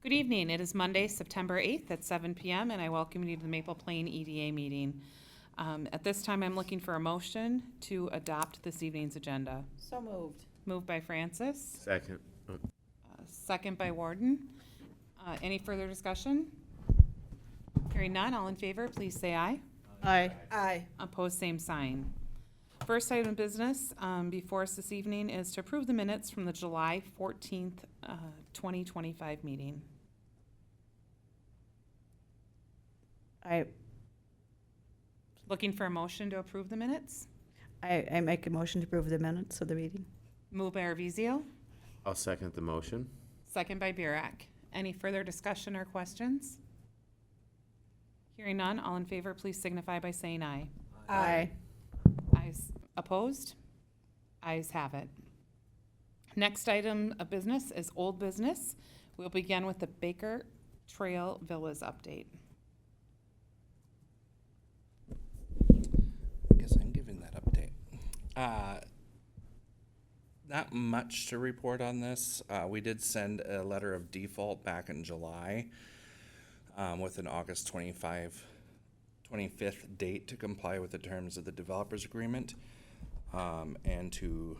Good evening. It is Monday, September 8th at 7 PM, and I welcome you to the Maple Plain EDA meeting. At this time, I'm looking for a motion to adopt this evening's agenda. So moved. Moved by Francis, Second. second by Warden. Any further discussion? Hearing none, all in favor, please say aye. Aye. Aye. Opposed, same sign. First item of business before us this evening is to approve the minutes from the July 14th, 2025 meeting. Looking for a motion to approve the minutes? I make a motion to approve the minutes of the meeting. Moved by Arvizo, I'll second the motion. second by Burek. Any further discussion or questions? Hearing none, all in favor, please signify by saying aye. Aye. Ayes opposed? Ayes have it. Next item of business is old business. We'll begin with the Baker Trail Villas update. I guess I'm giving that update. Not much to report on this. We did send a letter of default back in July with an August 25th date to comply with the terms of the developer's agreement and to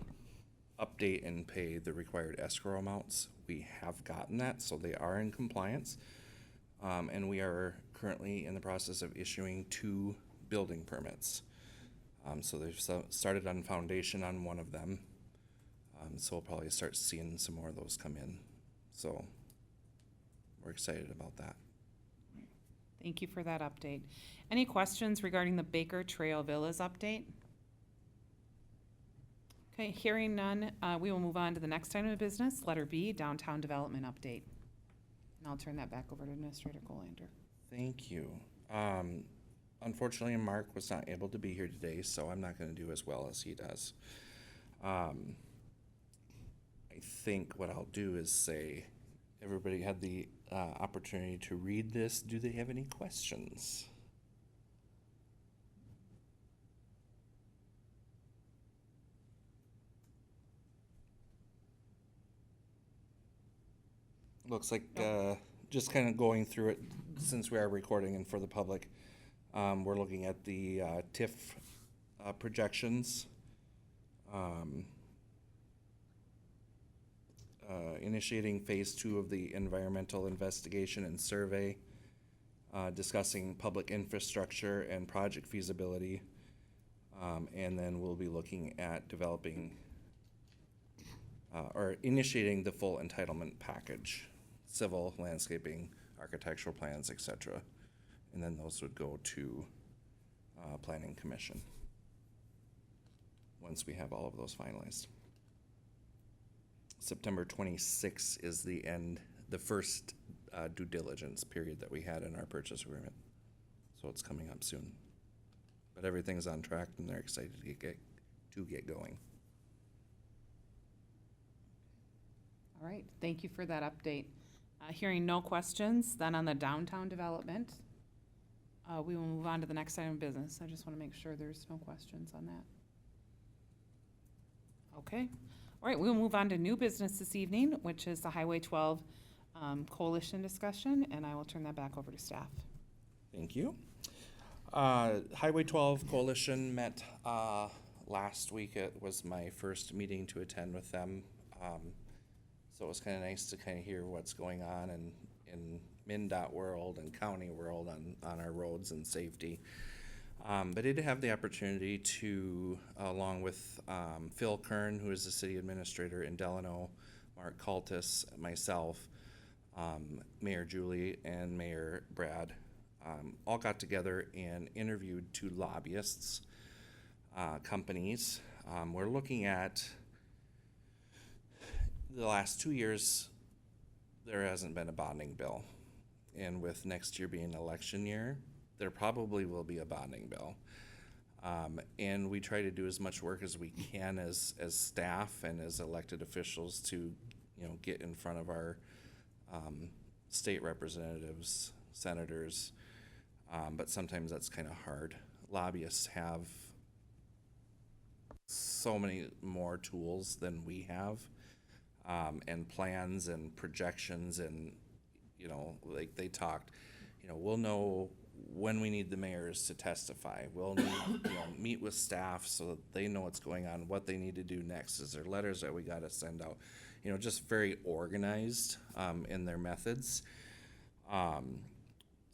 update and pay the required escrow amounts. We have gotten that, so they are in compliance. And we are currently in the process of issuing 2 building permits. So they've started on foundation on one of them. So we'll probably start seeing some more of those come in. So we're excited about that. Thank you for that update. Any questions regarding the Baker Trail Villas update? Okay, hearing none, we will move on to the next item of business, letter B, downtown development update. And I'll turn that back over to Administrator Colander. Thank you. Unfortunately, Mark was not able to be here today, so I'm not gonna do as well as he does. I think what I'll do is say, everybody had the opportunity to read this. Do they have any questions? Looks like, just kind of going through it, since we are recording and for the public, we're looking at the TIF projections. Initiating phase 2 of the environmental investigation and survey, discussing public infrastructure and project feasibility. And then we'll be looking at developing or initiating the full entitlement package, civil, landscaping, architectural plans, etc. And then those would go to Planning Commission once we have all of those finalized. September 26th is the first due diligence period that we had in our purchase agreement. So it's coming up soon. But everything's on track and they're excited to get going. All right, thank you for that update. Hearing no questions, then on the downtown development, we will move on to the next item of business. I just want to make sure there's no questions on that. Okay, all right, we'll move on to new business this evening, which is the Highway 12 coalition discussion, and I will turn that back over to staff. Thank you. Highway 12 Coalition met last week. It was my first meeting to attend with them. So it was kind of nice to kind of hear what's going on in MnDOT world and county world on our roads and safety. But I did have the opportunity to, along with Phil Kern, who is the city administrator in Delano, Mark Cultus, myself, Mayor Julie, and Mayor Brad, all got together and interviewed 2 lobbyists, companies. We're looking at the last 2 years, there hasn't been a bonding bill. And with next year being election year, there probably will be a bonding bill. And we try to do as much work as we can as staff and as elected officials to, get in front of our state representatives, senators. But sometimes that's kind of hard. Lobbyists have so many more tools than we have, and plans and projections and like they talked, we'll know when we need the mayors to testify. We'll need, meet with staff so that they know what's going on, what they need to do next. Is there letters that we gotta send out? Just very organized, in their methods.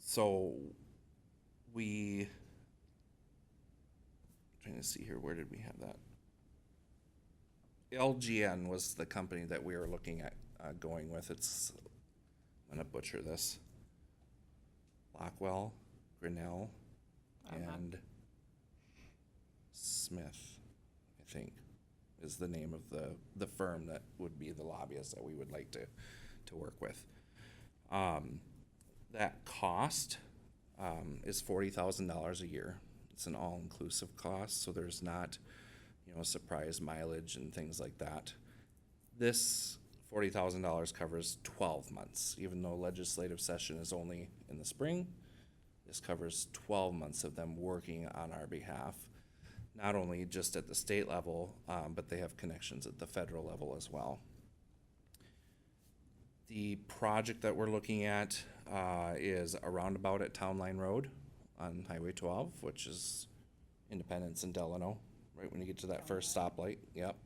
So we, trying to see here, where did we have that? LGN was the company that we were looking at, going with. I'm gonna butcher this. Blackwell, Grinnell, and Smith, I think, is the name of the firm that would be the lobbyist that we would like to work with. That cost is $40,000 a year. It's an all-inclusive cost, so there's not, surprise mileage and things like that. This $40,000 covers 12 months, even though legislative session is only in the spring. This covers 12 months of them working on our behalf, not only just at the state level, but they have connections at the federal level as well. The project that we're looking at is a roundabout at Town Line Road on Highway 12, which is Independence and Delano, right when you get to that first stoplight. Yep.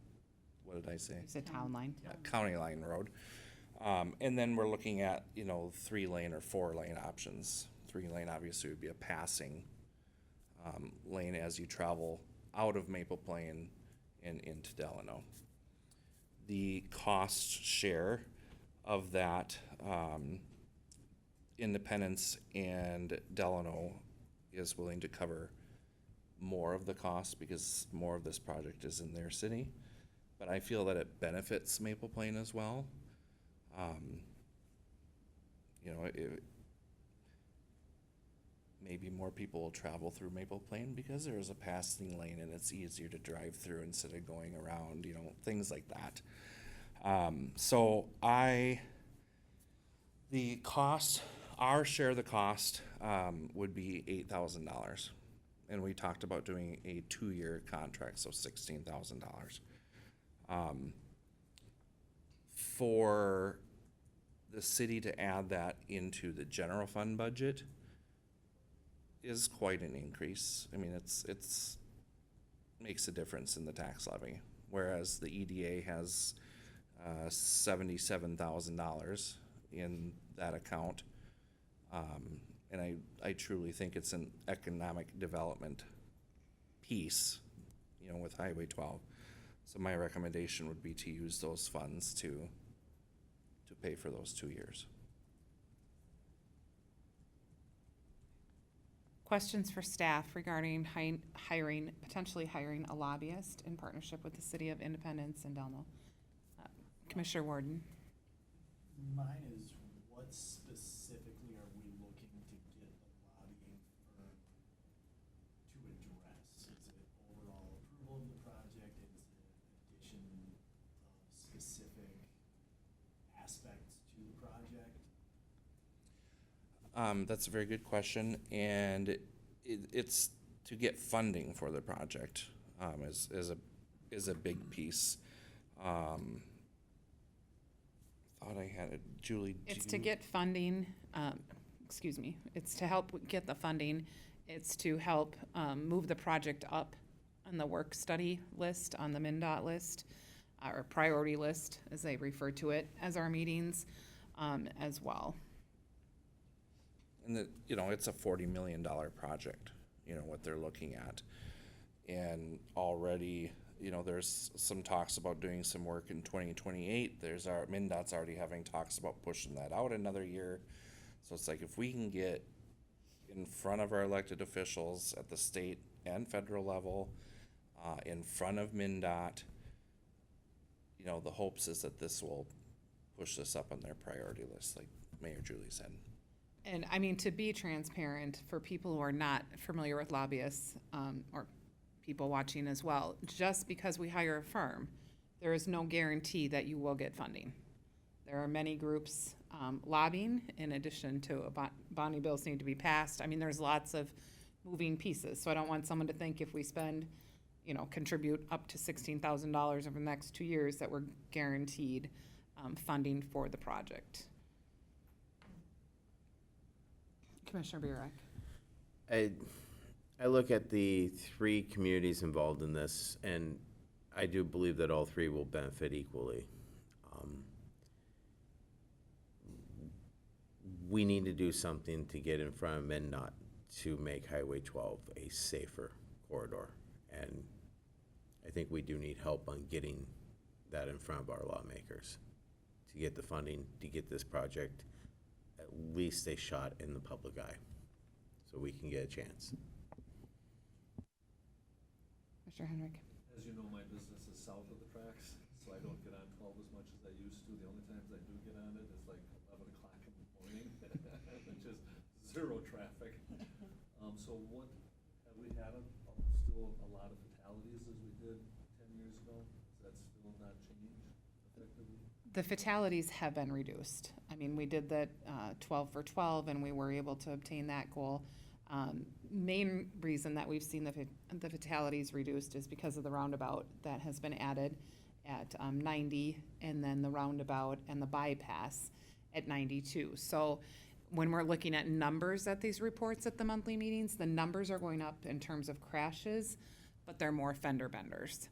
What did I say? It's a town line. County Line Road. And then we're looking at, 3-lane or 4-lane options. 3-lane obviously would be a passing lane as you travel out of Maple Plain and into Delano. The cost share of that, Independence and Delano is willing to cover more of the cost because more of this project is in their city. But I feel that it benefits Maple Plain as well. Maybe more people will travel through Maple Plain because there is a passing lane and it's easier to drive through instead of going around, things like that. The cost, our share of the cost, would be $8,000. And we talked about doing a 2-year contract, so $16,000. For the city to add that into the general fund budget is quite an increase. I mean, it's makes a difference in the tax levy, whereas the EDA has $77,000 in that account. And I truly think it's an economic development piece, with Highway 12. So my recommendation would be to use those funds to pay for those 2 years. Questions for staff regarding potentially hiring a lobbyist in partnership with the City of Independence and Delano? Commissioner Warden. Mine is, what specifically are we looking to get the lobbying firm to address? Is it overall approval of the project? Is it addition of specific aspects to the project? That's a very good question, and it's to get funding for the project, is a big piece. Thought I had it, Julie. It's to get funding, it's to help get the funding. It's to help move the project up on the work study list, on the MnDOT list, or priority list, as they refer to it, as our meetings, as well. And it's a $40 million project, what they're looking at. And already, there's some talks about doing some work in 2028. MnDOT's already having talks about pushing that out another year. So it's like, if we can get in front of our elected officials at the state and federal level, in front of MnDOT, the hopes is that this will push this up on their priority list, like Mayor Julie said. And I mean, to be transparent, for people who are not familiar with lobbyists, or people watching as well, just because we hire a firm, there is no guarantee that you will get funding. There are many groups lobbying, in addition to bonding bills need to be passed. I mean, there's lots of moving pieces, so I don't want someone to think if we spend, contribute up to $16,000 over the next 2 years that we're guaranteed funding for the project. Commissioner Bureck. I look at the 3 communities involved in this, and I do believe that all 3 will benefit equally. We need to do something to get in front of MnDOT to make Highway 12 a safer corridor. And I think we do need help on getting that in front of our lawmakers to get the funding, to get this project at least a shot in the public eye, so we can get a chance. Mr. Henrik. As you know, my business is south of the tracks, so I don't get on 12 as much as I used to. The only times I do get on it is like 11 o'clock in the morning, which is zero traffic. So what, have we had still a lot of fatalities as we did 10 years ago? Is that still not changed effectively? The fatalities have been reduced. I mean, we did the 12 for 12, and we were able to obtain that goal. Main reason that we've seen the fatalities reduced is because of the roundabout that has been added at 90, and then the roundabout and the bypass at 92. So when we're looking at numbers at these reports at the monthly meetings, the numbers are going up in terms of crashes, but they're more fender benders.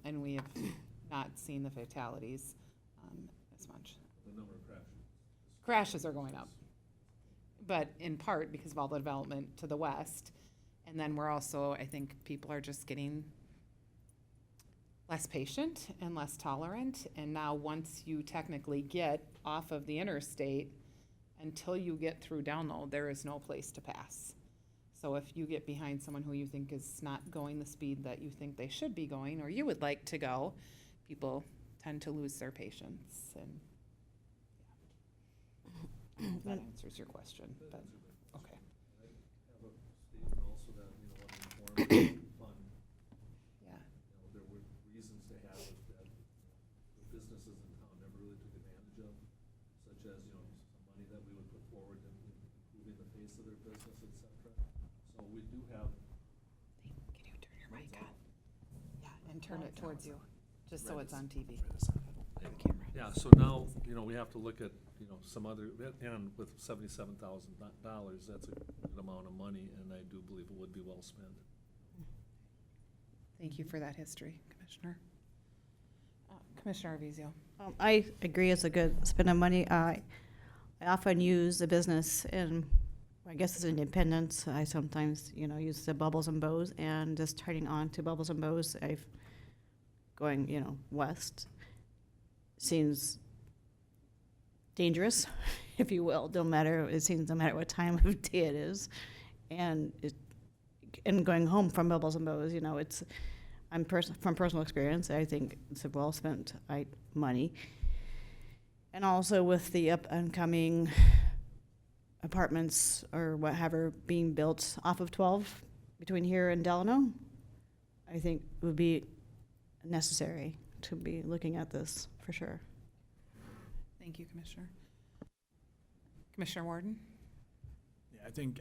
And we have not seen the fatalities as much. The number of crashes? Crashes are going up, but in part because of all the development to the west. And then we're also, I think people are just getting less patient and less tolerant. And now once you technically get off of the interstate, until you get through Download, there is no place to pass. So if you get behind someone who you think is not going the speed that you think they should be going, or you would like to go, people tend to lose their patience. And I hope that answers your question, but, okay. I have a statement also that, an informed fund, Yeah, there were reasons to have it that the businesses in town never really took advantage of, such as, some money that we would put forward in improving the face of their business, et cetera. So we do have. can you turn your mic on? Yeah, and turn it towards you, just so it's on TV. Yeah, so now, we have to look at, some other, and with $77,000, that's a good amount of money, and I do believe it would be well spent. Thank you for that history, Commissioner. Commissioner Arvizo. I agree, it's a good spend of money. I often use the business in, I guess it's Independence. I sometimes, use the Bubbles and Bows, and just turning on to Bubbles and Bows, going, west seems dangerous, if you will. It seems no matter what time of day it is. And going home from Bubbles and Bows, from personal experience, I think it's a well spent money. And also with the up and coming apartments or whatever being built off of 12 between here and Delano, I think it would be necessary to be looking at this for sure. Thank you, Commissioner. Commissioner Warden? Yeah, I think,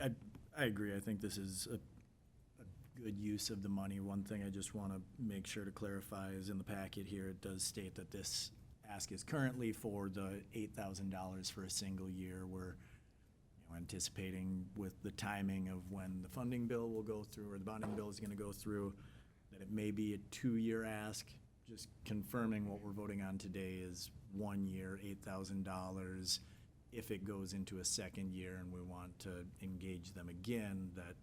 I agree. I think this is a good use of the money. One thing I just want to make sure to clarify is in the packet here, it does state that this ask is currently for the $8,000 for a single year. We're anticipating with the timing of when the funding bill will go through, or the bonding bill is going to go through, that it may be a 2-year ask. Just confirming what we're voting on today is 1 year, $8,000. If it goes into a second year and we want to engage them again, that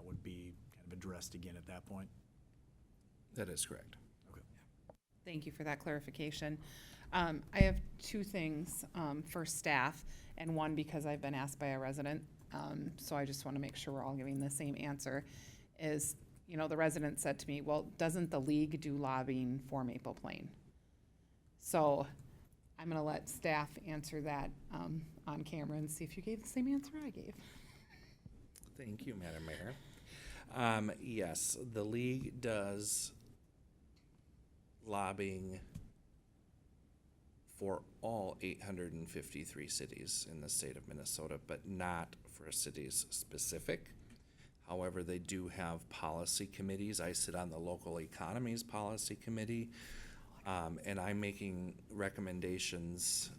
would be kind of addressed again at that point. That is correct. Okay. Thank you for that clarification. I have 2 things for staff, and one because I've been asked by a resident, so I just want to make sure we're all giving the same answer, is, the resident said to me, well, doesn't the league do lobbying for Maple Plain? So I'm going to let staff answer that on camera and see if you gave the same answer I gave. Thank you, Madam Mayor. Yes, the league does lobbying for all 853 cities in the state of Minnesota, but not for cities specific. However, they do have policy committees. I sit on the local economies policy committee, and I'm making recommendations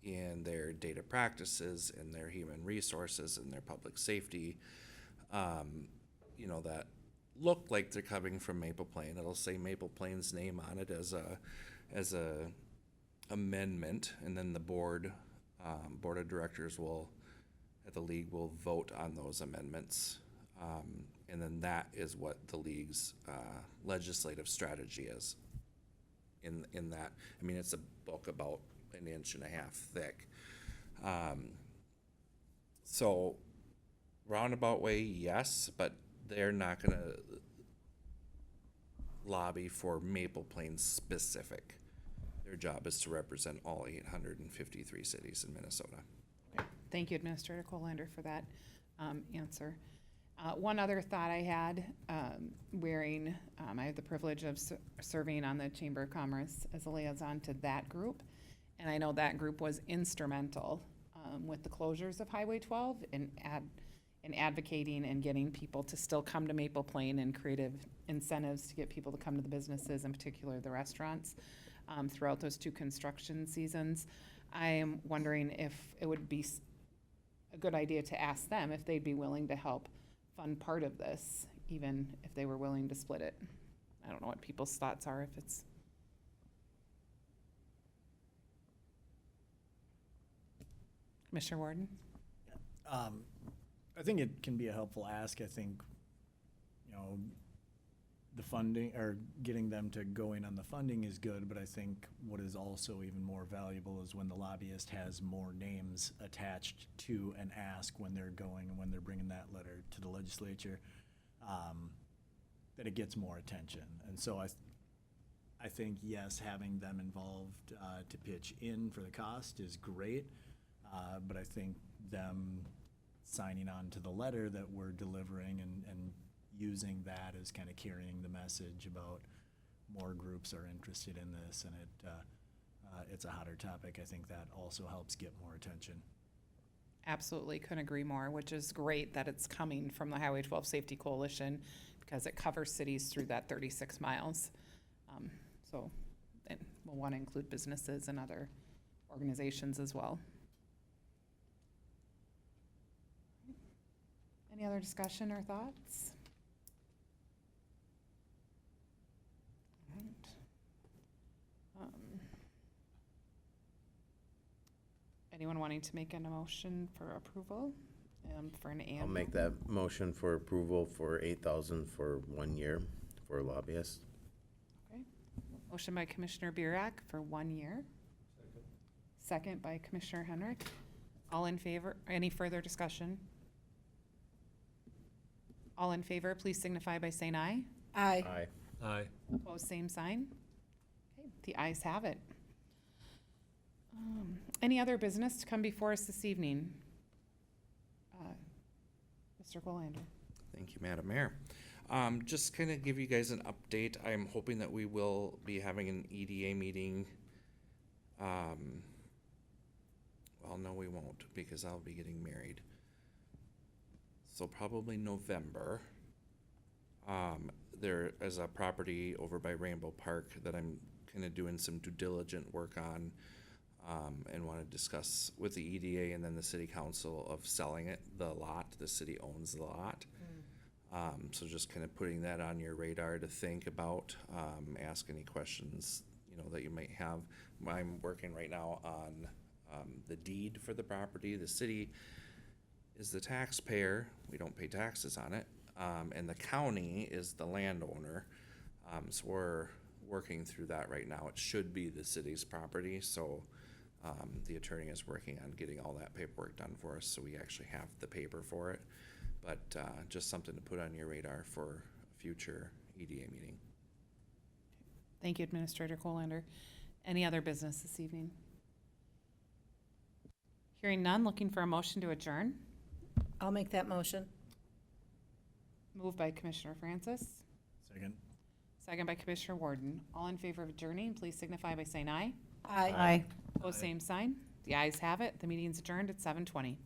in their data practices, in their human resources, in their public safety, you know, that look like they're coming from Maple Plain. It'll say Maple Plain's name on it as a amendment, and then the board of directors at the league will vote on those amendments. And then that is what the league's legislative strategy is in that. I mean, it's a book about an inch and a half thick. So roundabout way, yes, but they're not gonna lobby for Maple Plain specific. Their job is to represent all 853 cities in Minnesota. Thank you, Administrator Colander, for that answer. One other thought I had, I have the privilege of serving on the Chamber of Commerce as a liaison to that group. And I know that group was instrumental with the closures of Highway 12 in advocating and getting people to still come to Maple Plain, and creative incentives to get people to come to the businesses, in particular the restaurants, throughout those 2 construction seasons. I am wondering if it would be a good idea to ask them if they'd be willing to help fund part of this, even if they were willing to split it. I don't know what people's thoughts are, if it's. Commissioner Warden? I think it can be a helpful ask. I think, you know, the funding, or getting them to go in on the funding is good, but I think what is also even more valuable is when the lobbyist has more names attached to an ask when they're going and when they're bringing that letter to the legislature, that it gets more attention. And so I think, yes, having them involved to pitch in for the cost is great, but I think them signing on to the letter that we're delivering and using that as kind of carrying the message about more groups are interested in this, and it's a hotter topic. I think that also helps get more attention. Absolutely, couldn't agree more, which is great that it's coming from the Highway 12 Safety Coalition, because it covers cities through that 36 miles. So, and we'll want to include businesses and other organizations as well. Any other discussion or thoughts? All right. Anyone wanting to make an motion for approval for an I'll make that motion for approval for 8,000 for 1 year for lobbyists. Okay. Motion by Commissioner Burak for 1 year. Second by Commissioner Henrik. All in favor? Any further discussion? All in favor, please signify by saying aye. Aye. Aye. Aye. Opposed, same sign. Okay, the ayes have it. Any other business to come before us this evening? Mr. Colander. Thank you, Madam Mayor. Just kind of give you guys an update. I'm hoping that we will be having an EDA meeting. Well, no, we won't, because I'll be getting married. So probably November. There is a property over by Rainbow Park that I'm kind of doing some due diligent work on, and want to discuss with the EDA and then the city council of selling it, the lot. The city owns the lot. So just kind of putting that on your radar to think about, ask any questions, you know, that you might have. I'm working right now on the deed for the property. The city is the taxpayer. We don't pay taxes on it. And the county is the landowner. So we're working through that right now. It should be the city's property. So the attorney is working on getting all that paperwork done for us, so we actually have the paper for it. But just something to put on your radar for a future EDA meeting. Thank you, Administrator Colander. Any other business this evening? Hearing none, looking for a motion to adjourn. I'll make that motion. Moved by Commissioner Francis, Second. second by Commissioner Warden. All in favor of adjourning, please signify by saying aye. Aye. Aye. Opposed, same sign. The ayes have it. The meeting's adjourned at 7:20.